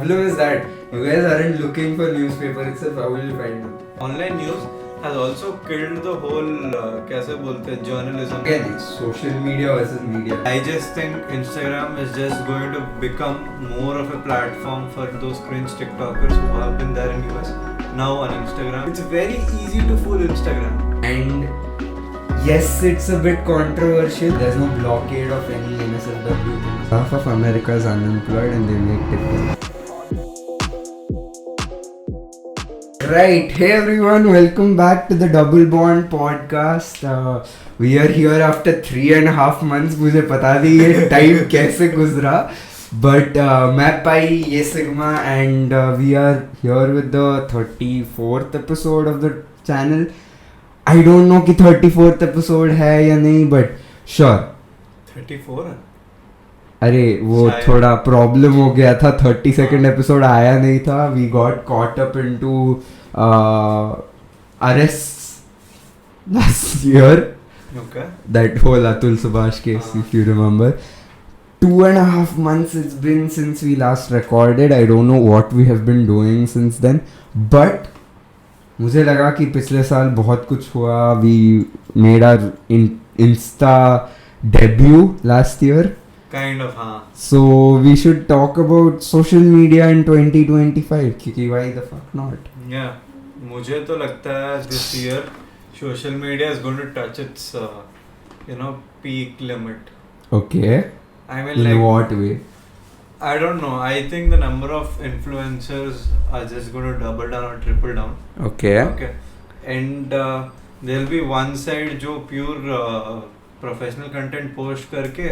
problem is that you guys aren't looking for newspaper itself. How will you find them? Online news has also killed the whole कैसे बोलते हैं journalism. Again, it's social media versus media. I just think Instagram is just going to become more of a platform for those cringe TikTokers who have been there in US. Now on Instagram, it's very easy to fool Instagram. And yes, it's a bit controversial. There's no blockade of any NSFW. Half of America is unemployed and they make TikTok. Right, hey everyone, welcome back to the Double Bond podcast. We are here after 3.5 months. मुझे पता नहीं ये time कैसे गुजरा, but मैं पाई ये Sigma and we are here with the 34th episode of the channel. I don't know कि 34th episode है या नहीं, but sure. 34 है? अरे वो थोड़ा प्रॉब्लम हो गया था, 32nd एपिसोड आया नहीं था. We got caught up into arrest last year. Okay. That whole Atul Subhash case, if you remember. 2.5 months it's been since we last recorded. I don't know what we have been doing since then, but मुझे लगा कि पिछले साल बहुत कुछ हुआ. We made our Insta debut last year. Kind of, हाँ. So we should talk about social media in 2025. क्योंकि why the fuck not? Yeah, मुझे तो लगता है this year social media is going to touch its peak limit. Okay. I mean, in like, what way? I don't know. I think the number of influencers are just going to double down or triple down. Okay. And there'll be one side जो pure professional content post करके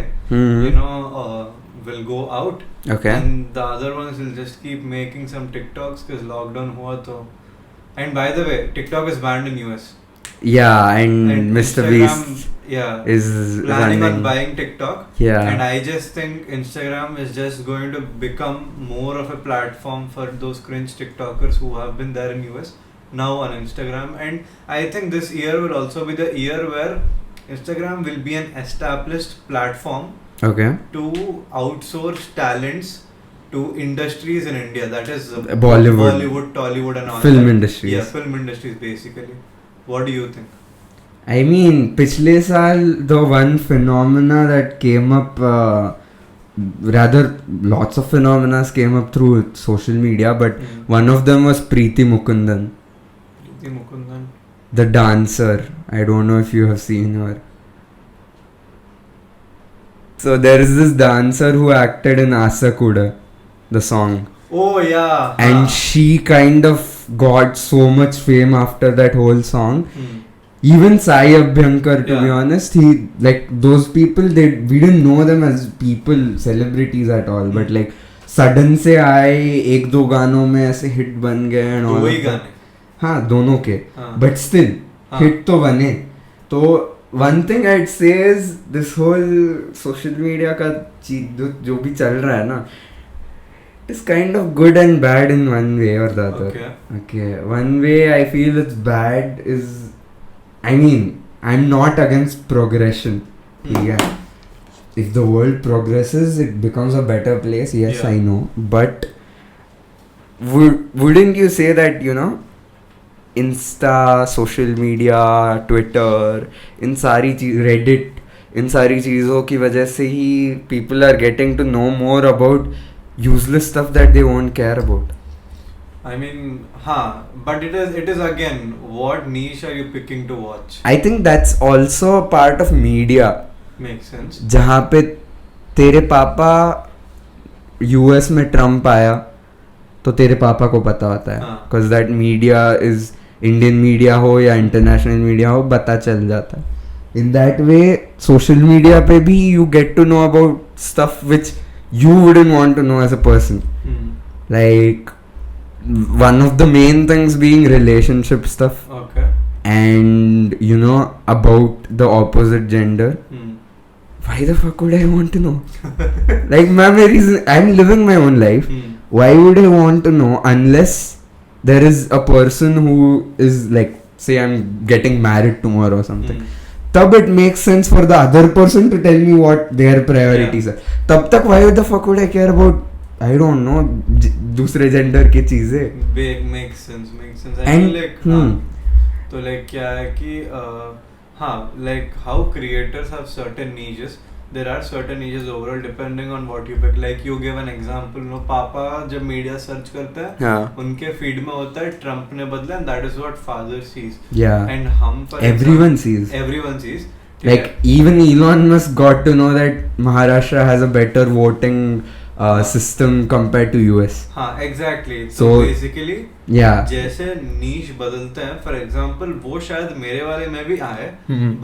will go out. Okay. And the other ones will just keep making some TikToks because lockdown हुआ तो. And by the way, TikTok is banned in US. Yeah, and Mr. Instagram, Beast is planning running. on buying TikTok. Yeah. And I just think Instagram is just going to become more of a platform for those cringe TikTokers who have been there in US now on Instagram. And I think this year will also be the year where Instagram will be an established platform to outsource talents to industries in India. That is Bollywood, Tollywood and all film that. Industries. Yeah, film industries basically. What do you think? I mean, पिछले साल the one phenomena that came up, rather lots of phenomena came up through social media, but one of them was Preeti Mukundan. Preeti Mukundan? The dancer. I don't know if you have seen her. So there is this dancer who acted in Asakuda, the song. Oh yeah. And she kind of got so much fame after that whole song. Even Sai Abhyankar, to be honest, he, like, those people, we didn't know them as people, celebrities at all, but like sudden से आए, एक दो गानों में ऐसे hit बन गए and all. वही गाने. हाँ, दोनों के. But still, hit तो बने. तो one thing I'd say is this whole social media का चीज जो भी चल रहा है ना, it's kind of good and bad in one way or the other. Okay. One way I feel it's bad is, I mean, I'm not against progression. Yeah. If the world progresses, it becomes a better place. Yes, I know. But wouldn't you say that, Insta, social media, Twitter, in सारी चीज, Reddit, इन सारी चीज़ों की वजह से ही people are getting to know more about useless stuff that they won't care about. I mean, but it is again, what niche are you picking to watch? I think that's also a part of media. Makes sense. जहाँ पे तेरे पापा US में Trump आया तो तेरे पापा को पता होता है, because that media is Indian media हो या international media हो, पता चल जाता है. In that way, social media पे भी you get to know about stuff which you wouldn't want to know as a person. Like, one of the main things being relationship stuff. Okay. And about the opposite gender. Why the fuck would I want to know? Like, I'm living my own life. Why would I want to know unless there is a person who is like, say I'm getting married tomorrow or something. तब it makes sense for the other person to tell me what their priorities are. तब तक why the fuck would I care about I don't know दूसरे gender की चीजें make sense And, like hmm. तो like क्या है कि हाँ like how creators have certain niches there are certain niches overall depending on what you pick. Like you give an example, no, पापा जब मीडिया सर्च करते हैं हाँ. उनके फीड में होता है ट्रम्प ने बदला and that is what father sees. Yeah. And हम for everyone example, sees like even Elon Musk got to know that Maharashtra has a better voting system compared to US. हाँ exactly. So basically yeah, जैसे नीश बदलते हैं for example वो शायद मेरे वाले में भी आए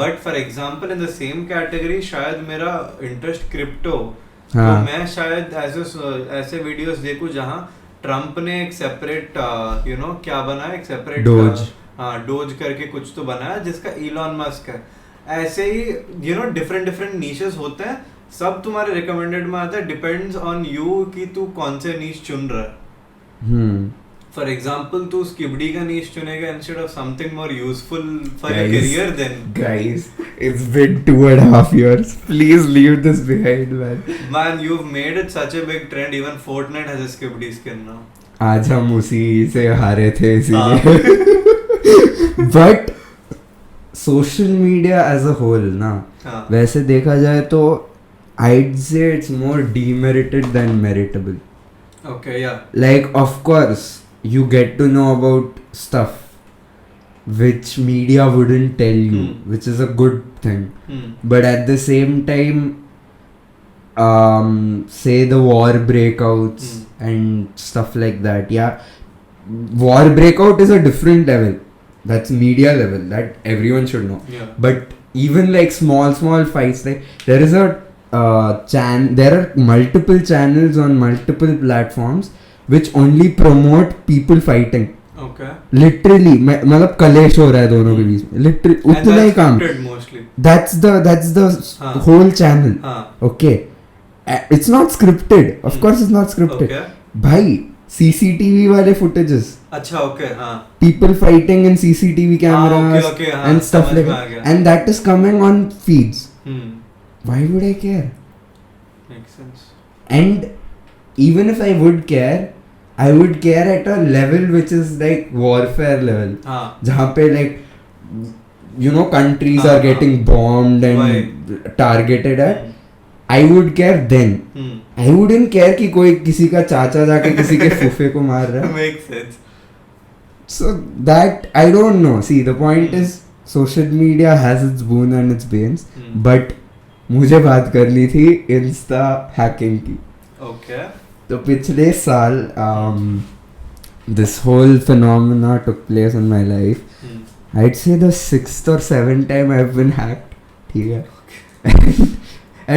but for example in the same category शायद मेरा इंटरेस्ट क्रिप्टो तो मैं शायद ऐसे वीडियोस देखूं जहां ट्रम्प ने एक सेपरेट क्या बनाया एक सेपरेट डोज करके कुछ तो बनाया जिसका इलॉन मस्क है ऐसे ही डिफरेंट नीशेस होते हैं सब तुम्हारे रिकमेंडेड में आता है डिपेंड्स ऑन यू कि तू कौन से नीश चुन रहा है फॉर एग्जाम्पल तू स्किबडी का नीश चुनेगा instead of something more useful for your career then guys it's been 2.5 years please leave this behind man you've made it such a big trend even Fortnite has a skibidi skin now आज हम उसी से हारे थे इसीलिए but social media as a whole ना वैसे देखा जाए तो I'd say it's more demerited than meritable. Okay, yeah. Like, of course, you get to know about stuff which media wouldn't tell you, which is a good thing. But at the same time, say the war breakouts and stuff like that. Yeah, war breakout is a different level. That's media level. That everyone should know. Yeah. But even like small fights, like there is a there are multiple channels on multiple platforms which only promote people fighting. Okay. Literally, मतलब कलेश हो रहा है दोनों के बीच में. Literally, उतना ही काम. That's the whole channel. Okay. It's not scripted. Of course, it's not scripted. Okay. भाई CCTV वाले footages. अच्छा okay हाँ. People fighting in CCTV cameras okay, and stuff like that. And that is coming on feeds. Why would I care? Makes sense. And even if I would care, I would care at a level which is like warfare level. जहाँ पे like countries are getting bombed and targeted at. I would care then. I wouldn't care कि कोई किसी का चाचा जाके किसी के फूफे को मार रहा है. Makes sense. So that I don't know. See, the point is social media has its boon and its banes, but मुझे बात करनी थी इंस्टा हैकिंग की. Okay. तो पिछले साल this whole phenomena took place in my life. I'd say the 6th or 7th time I've been hacked. ठीक है.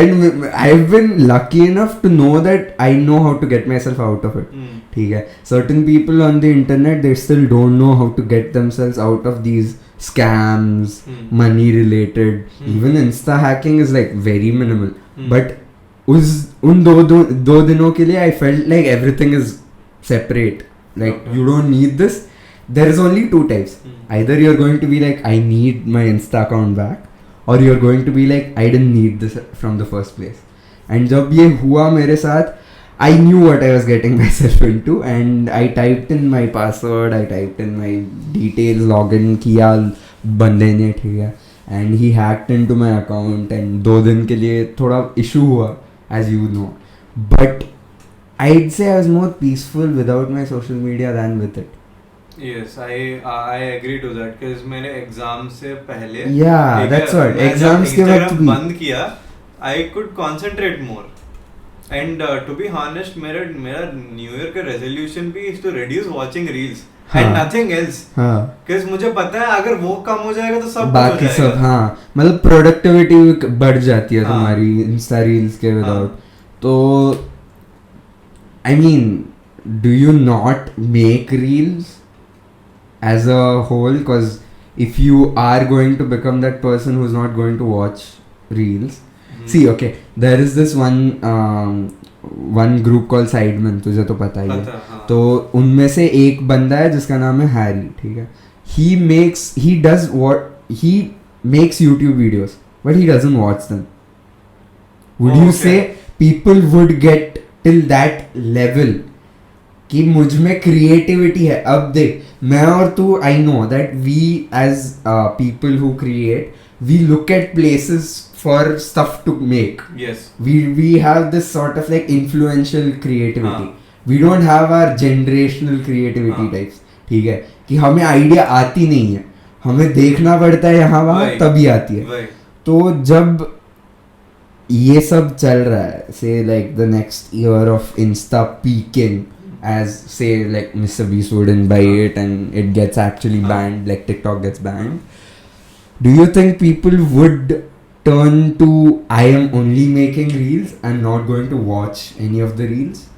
And I've been lucky enough to know that I know how to get myself out of it. ठीक है. Certain people on the internet they still don't know how to get themselves out of these scams, money related. Even insta hacking is like very minimal. But उन दो दिनों के लिए I felt like everything is separate. Like you don't need this. There is only two types. Either you're going to be like I need my Insta account back, or you're going to be like I didn't need this from the first place. And जब ये हुआ मेरे साथ, I knew what I was getting myself into, and I typed in my password, I typed in my details, login किया बंदे ने, ठीक है, and he hacked into my account, and 2 दिन के लिए थोड़ा issue हुआ, as you know, but I'd say I was more peaceful without my social media than with it. Yes, I agree to that because मैंने exam से पहले that's what exams के वक्त भी बंद किया, I could concentrate more. And to be honest, मेरा New Year का resolution भी is to reduce watching reels and nothing else. Because मुझे पता है अगर वो कम हो जाएगा तो सब बाकी सब मतलब productivity बढ़ जाती है तुम्हारी Insta reels के without. तो I mean, do you not make reels as a whole? Because if you are going to become that person who's not going to watch reels. See, okay, there is this one group called Sidemen, तुझे तो पता ही है. तो उनमें से एक बंदा है जिसका नाम है हैरी, ठीक है. He makes YouTube videos, but he doesn't watch them. Would you say people would get till that level कि मुझ में क्रिएटिविटी है. अब देख मैं और तू, I know that we as people who create we look at places for stuff to make. Yes. We have this sort of like influential creativity. We don't have our generational creativity types. ठीक है कि हमें idea आती नहीं है, हमें देखना पड़ता है यहाँ वहाँ तभी आती है. तो जब ये सब चल रहा है, say like the next year of Insta peaking, as say like Mr. Beast wouldn't buy it and it gets actually banned, like TikTok gets banned, do you think people would turn to I am only making reels and not going to watch any of the reels?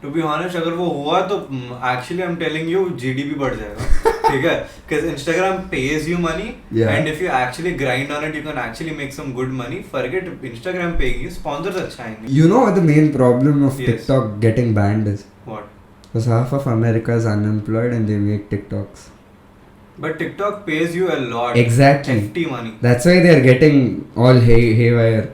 To be honest, अगर वो हुआ तो actually I'm telling you GDP बढ़ जाएगा. ठीक है, because Instagram pays you money, and if you actually grind on it, you can actually make some good money. Forget Instagram paying you, sponsors अच्छा आएंगे. You know what the main problem of TikTok getting banned is? What? Because half of America is unemployed and they make TikToks. But TikTok pays you a lot. Exactly. Hefty money. That's why they are getting all haywire.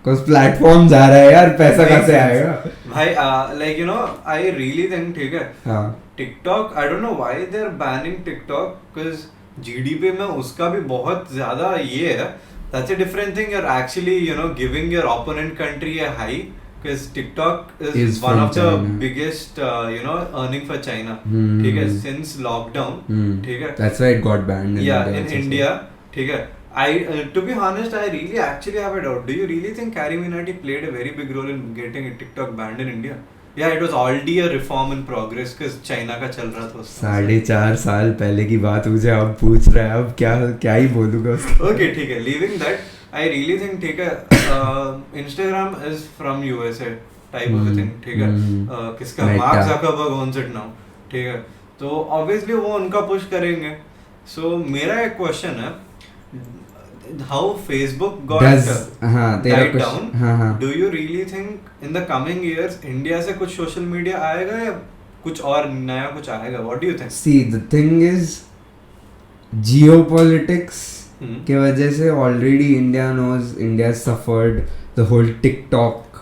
Because platforms आ रहा है यार, पैसा कहाँ से आएगा? भाई like you know, I really think ठीक है. हाँ. TikTok, I don't know why they're banning TikTok, because GDP में उसका भी बहुत ज़्यादा ये है. That's a different thing. You're actually giving your opponent country a high, because TikTok is one of the biggest earning for China. ठीक है, since lockdown. ठीक है. That's why it got banned. In India. ठीक है. To be honest, I really actually have a doubt. Do you really think Carrie Minati played a very big role in getting TikTok banned in India? Yeah, it was already a reform in progress because China का चल रहा था. 4.5 साल पहले की बात मुझे अब पूछ रहा है, अब क्या ही बोलूँगा उसको. Okay, ठीक है. Leaving that, I really think ठीक है, Instagram is from USA type of a thing. ठीक है. किसका Mark Zuckerberg owns it now. ठीक है. तो obviously वो उनका push करेंगे. So मेरा एक question है. How Facebook got died down? Do you really think in the coming years India से कुछ social media आएगा या कुछ और नया कुछ आएगा? What do you think? See, the thing is, geopolitics के वजह से already India knows India suffered the whole TikTok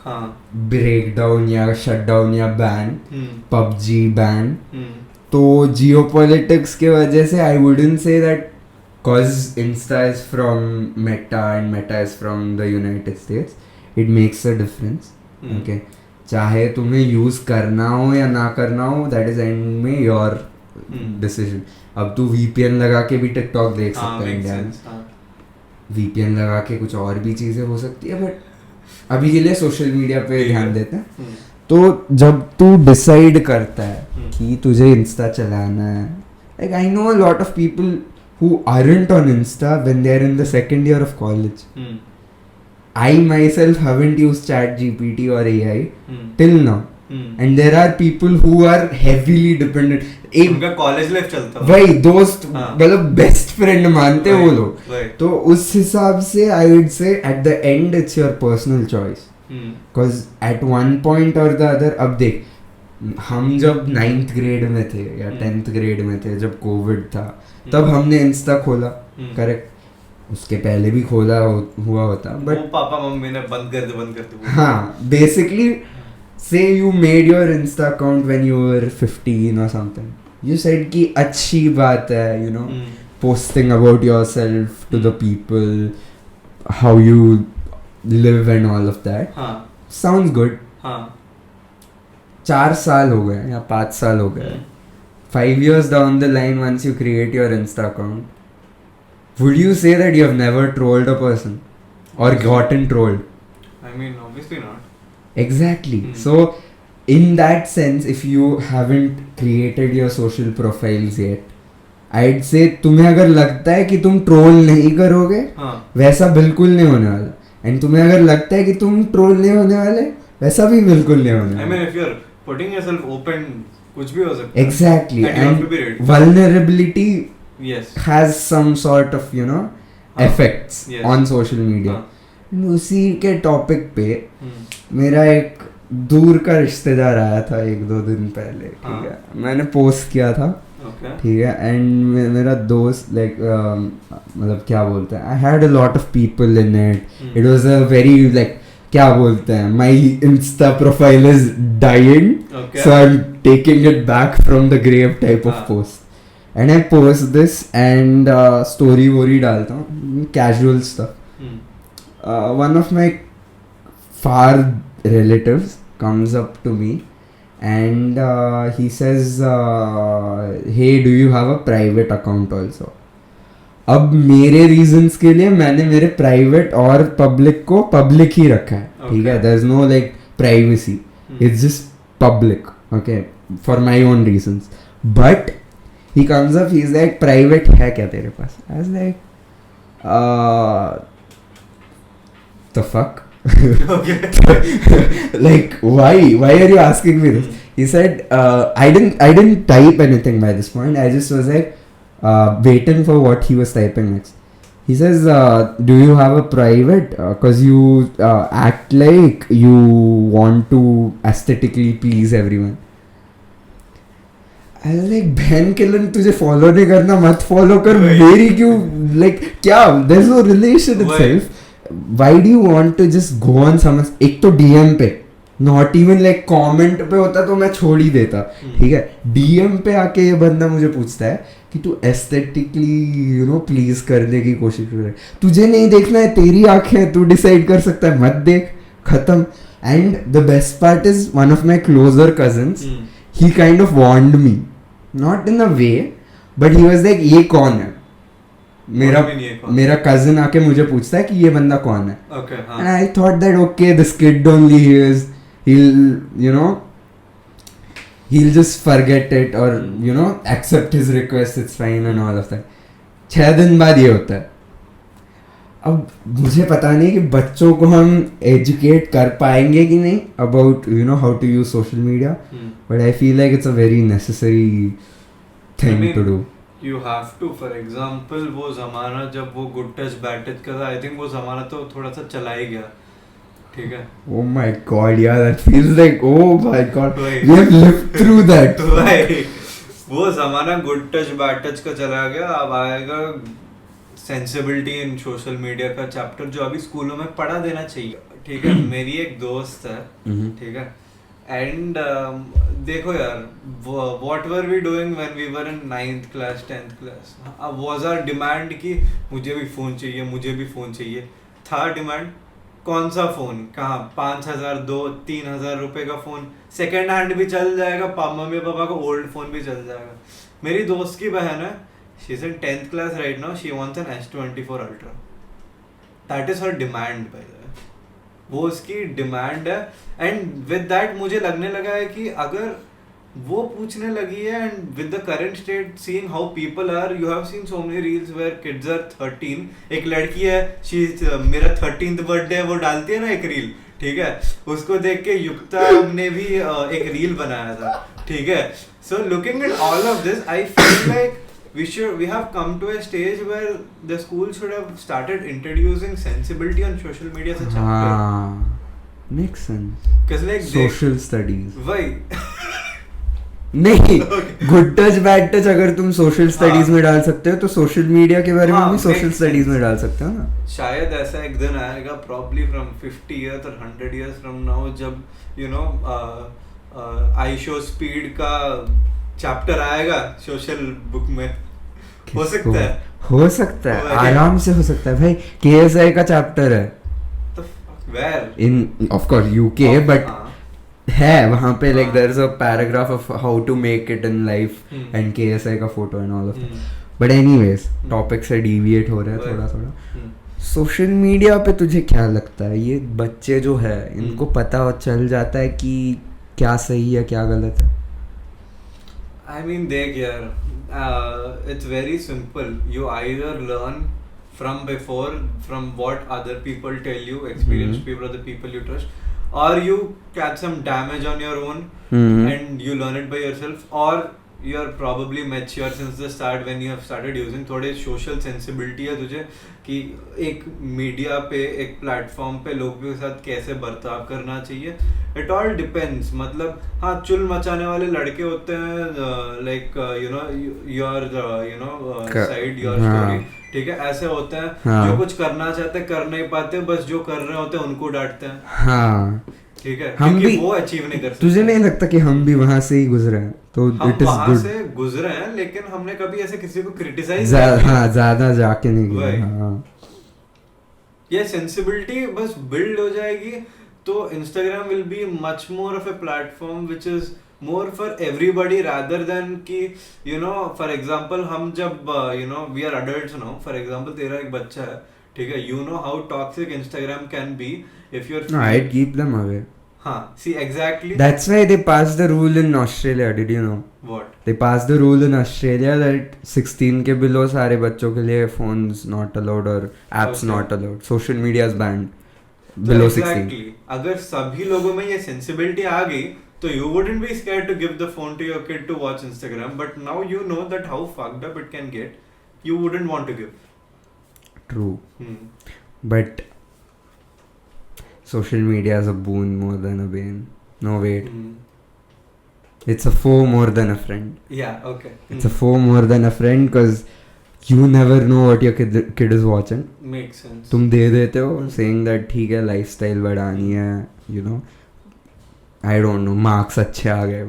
breakdown या shutdown या ban, PUBG ban. तो geopolitics के वजह से I wouldn't say that. Because Insta is from Meta and Meta is from the United States, it makes a difference. Okay, चाहे तुम्हें use करना हो या ना करना हो, that is end में your decision. अब तू VPN लगा के भी TikTok देख सकता है इंडिया में. VPN लगा के कुछ और भी चीजें हो सकती है, but अभी के लिए सोशल मीडिया पे ध्यान देते हैं. तो जब तू डिसाइड करता है कि तुझे इंस्टा चलाना है, like I know a lot of people who aren't on Insta when they're in the second year of college. I myself haven't used ChatGPT or AI till now. And there are people who are heavily dependent. उनका college life चलता है. वही दोस्त मतलब best friend मानते वो लोग. तो उस हिसाब से I would say at the end it's your personal choice. Because at one point or the other, अब देख हम जब 9th ग्रेड में थे या 10th ग्रेड में थे जब कोविड था, तब हमने इंस्टा खोला. करेक्ट, उसके पहले भी खोला हुआ होता, बट पापा मम्मी ने बंद कर दे. हाँ, basically so you made your insta account when you were 15 और समथिंग. यू सेड कि अच्छी बात है, posting about yourself to the people, how you live and all of that. Sounds good. 4 साल हो गए या 5 साल हो गए. 5 years down the line, once you create your Insta account, would you say that you have never trolled a person or gotten trolled? I mean, obviously not. Exactly. So, in that sense, if you haven't created your social profiles yet, I'd say तुम्हें अगर लगता है कि तुम troll नहीं करोगे, वैसा बिल्कुल नहीं होने वाला. And तुम्हें अगर लगता है कि तुम troll नहीं होने वाले, वैसा भी बिल्कुल नहीं होने वाला. I mean, if you're putting yourself open, कुछ भी हो सकता है. Exactly. And vulnerability has some sort of effects on social media. उसी के टॉपिक पे मेरा एक दूर का रिश्तेदार आया था 1-2 दिन पहले. ठीक है, मैंने पोस्ट किया था. ठीक है, एंड मेरा दोस्त लाइक मतलब क्या बोलते हैं, I had a lot of people in it. It was a very like क्या बोलते हैं, my Insta profile is dying, Okay. so I'm taking it back from the grave type of post. And I post this and story वोरी डालता हूँ, casual stuff. One of my far relatives comes up to me and he says, hey, do you have a private account also? अब मेरे reasons के लिए मैंने मेरे private और public को पब्लिक ही रखा है, ठीक है, there is no like privacy, it's just public, okay, for my own reasons. But he comes up, he is like, private है क्या तेरे पास? I was like, the fuck, like why are you asking me this? He said, I didn't type anything by this point. I just was like waiting for what he was typing next. He says, do you have a private, cause you act like you want to aesthetically please everyone. I was like, बहन के लन, तुझे follow नहीं करना मत follow कर, मेरी क्यों, like क्या, there's no relation itself. Why do you want to just go on someone, एक तो DM पे, not even like comment पे होता तो मैं छोड़ ही देता, ठीक है, DM पे आके ये बंदा मुझे पूछता है कि तू एस्थेटिकली यू नो प्लीज करने की कोशिश कर रहा है, तुझे नहीं देखना है, तेरी आंखें, तू डिसाइड कर सकता है, मत देख, खत्म. And the best part is one of my closer cousins, he kind of warned me, not in a way, but he was like, ये कौन है? मेरा कजिन आके मुझे पूछता है कि ये बंदा कौन है. And I thought that okay, this kid only he'll just forget it or you know accept his request, it's fine and all of that. 6 दिन बाद ये होता है. अब मुझे पता नहीं कि बच्चों को हम एजुकेट कर पाएंगे कि नहीं about you know how to use social media, but I feel like it's a very necessary thing to do. You have to, for example, वो ज़माना जब वो good touch bad touch का था, I think वो ज़माना तो थोड़ा सा चला ही गया, ठीक है. Oh my god, yeah, that feels like, oh my god, we have lived through that. वो ज़माना good touch bad touch का चला गया. अब आएगा sensibility in social media का चैप्टर, जो अभी स्कूलों में पढ़ा देना चाहिए, ठीक है. मेरी एक दोस्त है, ठीक है, एंड देखो यार, what were we doing when we were in 9th class 10th class? अब was our demand कि मुझे भी फ़ोन चाहिए, मुझे भी फ़ोन चाहिए, था डिमांड. कौन सा फ़ोन, कहाँ, 5,000 2-3,000 रुपए का फ़ोन, सेकेंड हैंड भी चल जाएगा, मम्मी पापा को ओल्ड फ़ोन भी चल जाएगा. मेरी दोस्त की बहन है, she is in 10th class right now, she wants an S24 Ultra. That is her demand by the way. वो उसकी डिमांड है. एंड विद दैट मुझे लगने लगा है कि अगर वो पूछने लगी है, and with the current state, seeing how people are, you have seen so many reels where kids are 13. एक लड़की है, शी मेरा 13th बर्थडे है, वो डालती है ना एक रील, ठीक है, उसको देख के युक्ता ने भी एक रील बनाया था, ठीक है. So looking at all of this, I feel like we have come to a stage where the school should have started introducing sensibility on social media as a chapter. Makes sense. Because like social studies. Why? नहीं, good touch bad touch अगर तुम social studies में डाल सकते हो तो social media के बारे में भी सोशल स्टडीज में डाल सकते हो ना. शायद ऐसा एक दिन आएगा, probably from 50 years or 100 years from now, जब you know I show speed का चैप्टर आएगा सोशल बुक में. हो सकता है आराम से हो सकता है भाई. KSI का चैप्टर है in of course UK, but है वहाँ पे like there is a paragraph of how to make it in life and KSI का photo and all of that. But anyways, topic से डिविएट हो रहा है थोड़ा. सोशल मीडिया पे तुझे क्या लगता है, ये बच्चे जो है इनको पता चल जाता है कि क्या सही है क्या गलत है? I mean, देख यार, it's very simple. You either learn from before, from what other people tell you, experienced people or the people you trust, or you catch some damage on your own and you learn it by yourself, or you are probably mature since the start when you have started using. थोड़े social sensibility है तुझे कि एक media पे, एक platform पे लोगों के साथ कैसे बर्ताव करना चाहिए. It all depends. मतलब हाँ, चुल मचाने वाले लड़के होते हैं, like your side, your story, ठीक है, ऐसे होते हैं जो कुछ करना चाहते कर नहीं पाते, बस जो कर रहे होते हैं उनको डांटते हैं. हाँ, ठीक है, हम भी वो अचीव नहीं कर सकते. तुझे नहीं लगता कि हम भी वहां से ही गुजरे हैं? तो हम इट इज वहां गुड. से गुजरे हैं, लेकिन हमने कभी ऐसे किसी को क्रिटिसाइज ज्यादा जाके नहीं गए. हाँ, ये सेंसिबिलिटी बस बिल्ड हो जाएगी तो Instagram will be much more of a platform which is more for everybody rather than कि for example हम जब we are adults now, for example तेरा एक बच्चा है, ठीक है, you know how toxic Instagram can be if you're no, I'd keep them away. हाँ, see exactly. That's why they passed the rule in Australia. Did you know? What? They passed the rule in Australia that 16 के below सारे बच्चों के लिए phones not allowed or apps not allowed. Social media is banned below 16. अगर सभी लोगों में ये sensibility आ गई तो you wouldn't be scared to give the phone to your kid to watch Instagram. But now you know that how fucked up it can get. You wouldn't want to give. True. But social media is a boon more than a bane. No, wait. It's a foe more than a friend. Yeah, okay. It's a foe more than a friend because you never know what your kid is watching. Makes sense. तुम दे देते हो saying that ठीक है lifestyle बढ़ानी है, I don't know, marks अच्छे आ गए.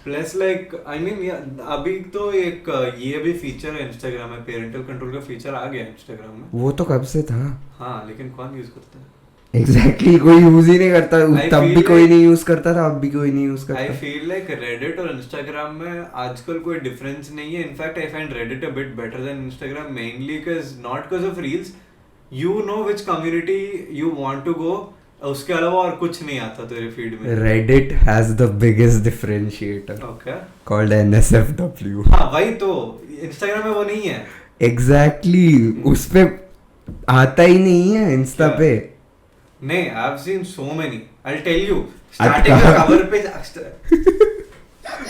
Plus like I mean अभी तो एक ये भी फीचर है Instagram में, पेरेंटल कंट्रोल का फीचर आ गया Instagram में. वो तो कब से था. हाँ, लेकिन कौन यूज करता है? Exactly, कोई यूज ही नहीं करता. तब भी कोई नहीं यूज करता था, अब भी कोई नहीं यूज करता. I feel like Reddit और Instagram में आजकल कोई डिफरेंस नहीं है. In fact, I find Reddit a bit better than Instagram, mainly because of reels. You know which community you want to go. उसके अलावा और कुछ नहीं आता तेरे फीड में. Reddit has the biggest differentiator. Okay. Called NSFW. हाँ, वही तो. Instagram में वो नहीं है. Exactly, उस पे आता ही नहीं है इंस्टा पे. नहीं, I've seen so many. I'll tell you. Starting का cover पे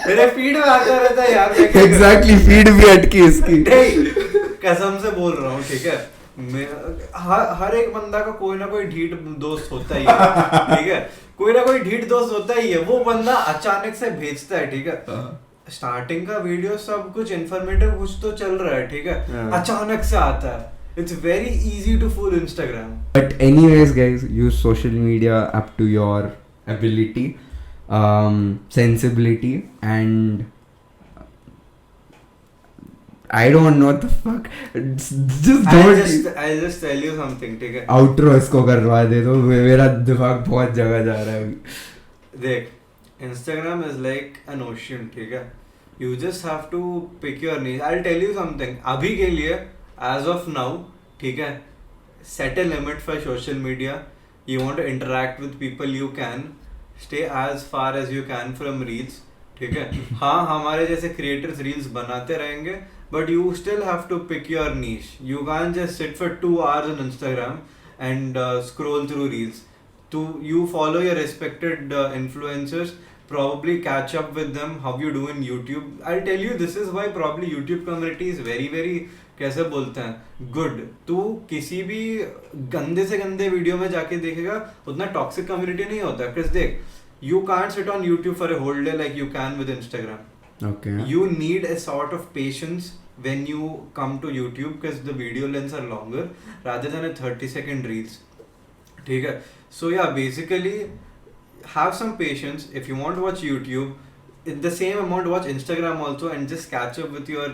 मेरे फीड में आता रहता है यार. Exactly, फीड भी अटकी इसकी. कसम से बोल रहा हूँ, ठीक है. हर एक बंदा का कोई ना कोई ढीठ दोस्त होता ही है, ठीक है. कोई ना कोई ढीठ दोस्त होता ही है. वो बंदा अचानक से भेजता है, ठीक है. स्टार्टिंग का वीडियो सब कुछ इन्फॉर्मेटिव कुछ तो चल रहा है, ठीक है. अचानक से आता है. It's very easy to fool Instagram. But anyways, guys, use social media up to your ability, sensibility, and I don't know what the fuck. Just don't. I'll just tell you something, ठीक है. Outro इसको करवा दे दो, मेरा दिमाग बहुत जगह जा रहा है. देख, Instagram is like an ocean, ठीक है. You just have to pick your niche. I'll tell you something. अभी के लिए as of now, ठीक है, set a limit for social media. You want to interact with people, you can stay as far as you can from reels, ठीक है. हाँ, हमारे जैसे creators reels बनाते रहेंगे, but you still have to pick your niche. You can't just sit for 2 hours on Instagram and scroll through reels. You follow your respected influencers, probably catch up with them, how you do in YouTube. I'll tell you, this is why probably YouTube community is very very कैसे बोलते हैं good. तू किसी भी गंदे से गंदे video में जाके देखेगा उतना टॉक्सिक कम्युनिटी नहीं होता. बिकॉज देख, you can't sit on YouTube for a whole day like you can with Instagram. Okay. You need a sort of patience when you come to YouTube because the video lengths are longer rather than a 30-second reels. ठीक है. So yeah, basically have some patience. If you want to watch YouTube, in the same amount watch Instagram also and just catch up with your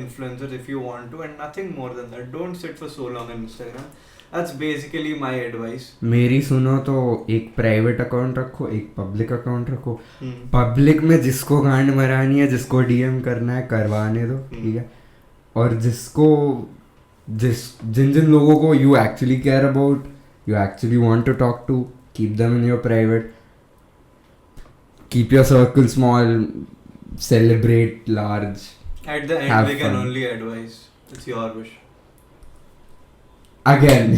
influencers if you want to, and nothing more than that. Don't sit for so long on Instagram. That's basically my advice. मेरी सुनो तो एक private account रखो, एक public account रखो. Public में जिसको गांड मरानी है, जिसको डीएम करना है करवाने दो, ठीक है. और जिन लोगों को you actually care about, you actually want to talk to, keep them in your private. Keep your circle small, celebrate large. At the end, we can only advise. It's your wish. Again,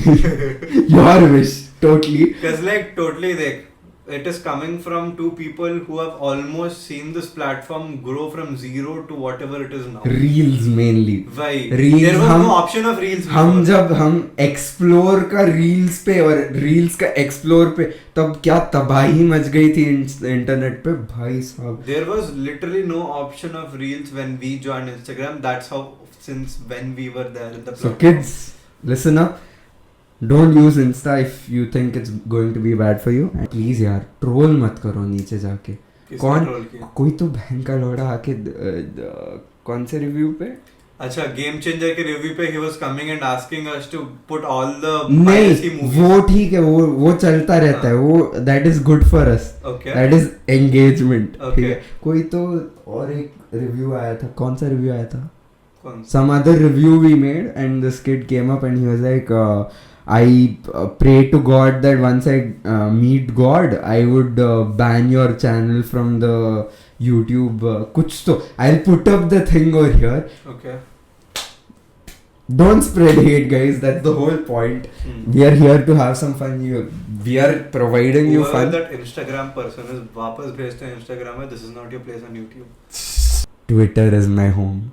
your wish, totally. Because like totally, देख, it is coming from two people who have almost seen this platform grow from zero to whatever it is now. Reels mainly. Why? Reels There was no option of reels हम before. जब हम explore का reels पे और reels का explore पे तब क्या तबाही मच गई थी इंटरनेट पे भाई साहब. There was literally no option of reels when we joined Instagram. That's how since when we were there in the So platform. kids, listen up. Don't use Insta if you think it's going to be bad for you. And please यार troll मत करो नीचे जाके. किसने कौन troll किया? कोई तो बहन का लौड़ा आके कौन से रिव्यू पे अच्छा गेम चेंजर के रिव्यू पे he was coming and asking us to put all the नहीं piracy movies. वो ठीक है वो चलता रहता है वो that is good for us. Okay. That is engagement. ठीक Okay. है कोई तो और एक रिव्यू आया था कौन सा रिव्यू आया था कौन सा? some other review we made and this kid came up and he was like I pray to God that once I meet God I would ban your channel from the YouTube kuch to I'll put up the thing over here. Okay. Don't spread hate guys, that's the whole point. We are here to have some fun. We are providing you Whoever fun. that Instagram person is वापस भेजते हैं Instagram में. This is not your place on YouTube. Twitter is my home.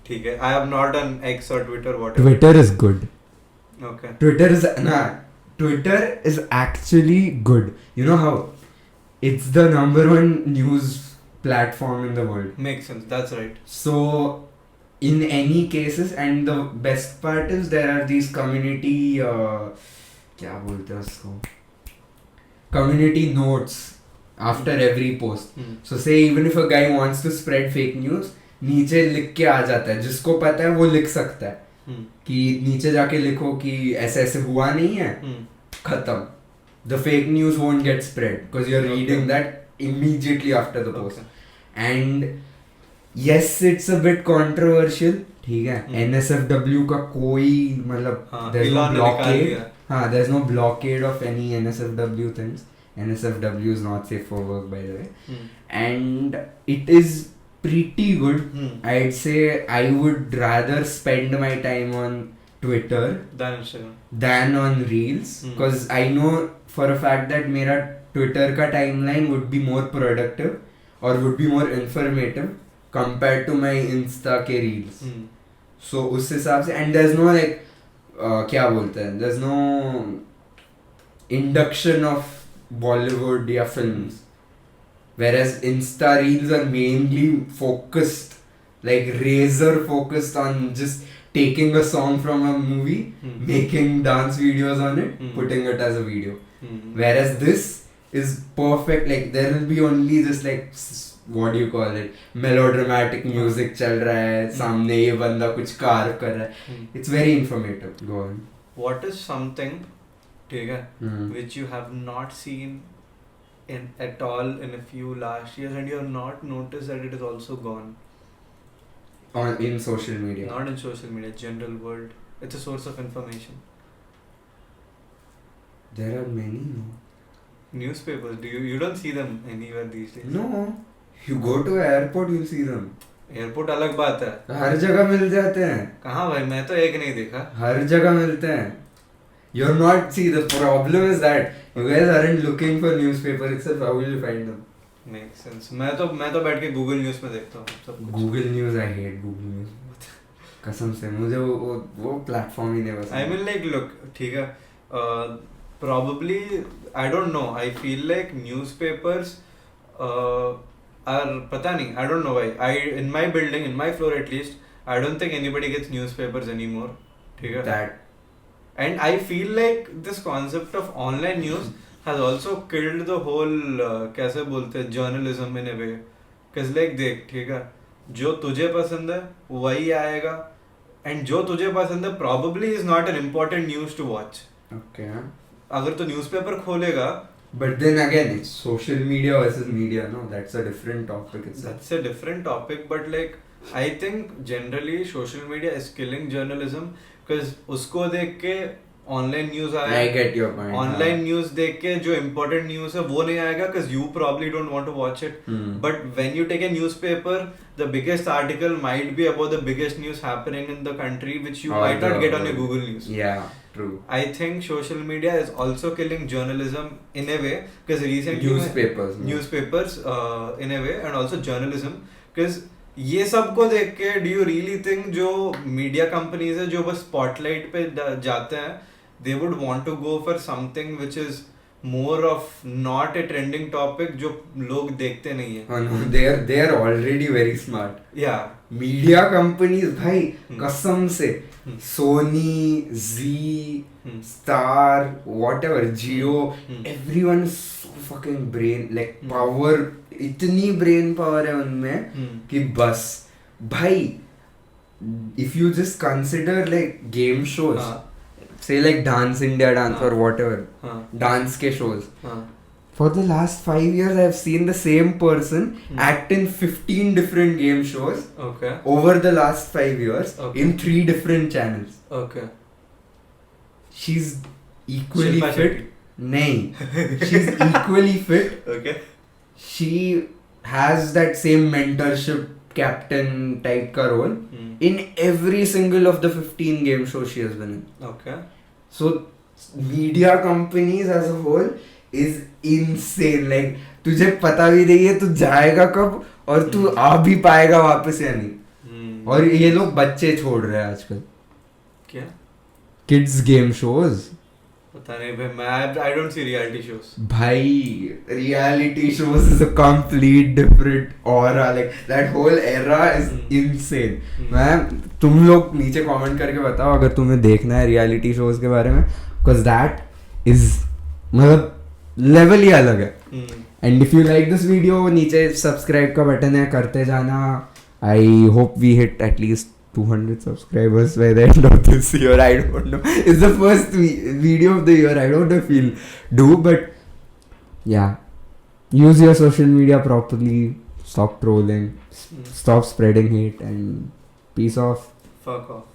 ठीक है. I have not done X or Twitter whatever. Twitter is good. Okay. Twitter is actually good. You know how it's the number one news platform in the world. Makes sense. That's right. So in any cases and the best part is there are these community क्या बोलते हैं उसको community notes after every post. So say even if a guy wants to spread fake news नीचे लिख के आ जाता है जिसको पता है वो लिख सकता है कि नीचे जाके लिखो कि ऐसे ऐसे हुआ नहीं है खत्म. The fake news won't get spread because you're reading that immediately after the post. And yes it's a bit controversial ठीक है. NSFW का कोई मतलब there's no blockade. There's no blockade of any NSFW things. NSFW is not safe for work by the way. And it is pretty good. I'd say I would rather spend my time on Twitter than Instagram than on Reels because I know for a fact that मेरा Twitter का timeline would be more productive or would be more informative compared to my Insta के Reels. So उस हिसाब से and there's no like क्या बोलते हैं there's no induction of Bollywood या films. Whereas Insta Reels are mainly focused, like razor focused on just taking a song from a movie, making dance videos on it, putting it as a video. Whereas this is perfect, like there will be only this like, what do you call it, melodramatic music चल रहा है, सामने ये बंदा कुछ carve कर रहा है. It's very informative. Go on. What is something, ठीक है, which you have not seen at all in a few last years and you have not noticed that it is also gone in social media? Not in social media, general world. It's a source of information. There are many. Newspapers, you don't see them anywhere these days? No, you go to airport you'll see them. Airport अलग बात है. हर जगह मिल जाते हैं. कहाँ भाई, मैं तो एक नहीं देखा. हर जगह मिलते हैं. You're not, see the problem is that you guys aren't looking for newspaper itself. How will you find them? Makes sense. मैं तो बैठ के Google News में देखता हूँ सब कुछ. Google News, I hate Google News. कसम से मुझे वो प्लेटफॉर्म ही नहीं पसंद. I mean like look, ठीक है. Probably I don't know. I feel like newspapers are पता नहीं. I don't know why. In my building, in my floor at least, I don't think anybody gets newspapers anymore. ठीक है. That. And I feel like this concept of online news has also killed the whole कैसे बोलते हैं journalism in a way. Cause like देख ठीक है, जो तुझे पसंद है वही आएगा and जो तुझे पसंद है probably is not an important news to watch. Okay. अगर तो newspaper खोलेगा. But then again, it's social media versus media. No, that's a different topic. That's a different topic, but like I think generally social media is killing journalism. Because उसको देख के online news I आया, get your point. Online news देख के जो important news है वो नहीं आएगा because you probably don't want to watch it. But when you take a newspaper, the biggest article might be about the biggest news happening in the country which you might not get on your Google News. Yeah, true. I think social media is also killing journalism in a way because recently newspapers in a way and also journalism because ये सबको देख के do you really think जो media companies है जो बस spotlight पे जाते हैं they would want to go for something which is more of not a trending topic जो लोग देखते नहीं है. Oh, no, they are already very smart. Yeah. Media companies भाई कसम से Sony, Zee, Star, whatever, Jio, everyone is so fucking brain like power, इतनी brain power है उनमें कि बस भाई if you just consider like game shows, say like Dance India Dance or whatever, dance के shows. For the last 5 years, I've seen the same person act in 15 different game shows. Okay. Over the last 5 years, okay. in 3 different channels. Okay. She's equally fit. Nahin. She's equally fit. Okay. She has that same mentorship captain type ka role in every single of the 15 game shows she has been in. Okay. So, media companies as a whole is insane. Like तुझे पता भी नहीं है तू जाएगा कब और तू आ भी पाएगा वापस या नहीं. और ये लोग बच्चे छोड़ रहे हैं आजकल. क्या? Kids game shows. पता नहीं भाई मैं I don't see reality shows. भाई reality shows is a complete different aura. Like that whole era is insane. मैं तुम लोग नीचे कमेंट करके बताओ अगर तुम्हें देखना है reality shows के बारे में, because that is मतलब लेवल ही अलग है. And if you like this video नीचे सब्सक्राइब का बटन है, करते जाना. I hope we hit at least 200 subscribers by the end of this year. I don't know, it's the first video of the year. I don't know if we'll do, but yeah, use your social media properly, stop trolling, stop spreading hate, and peace off. Fuck off.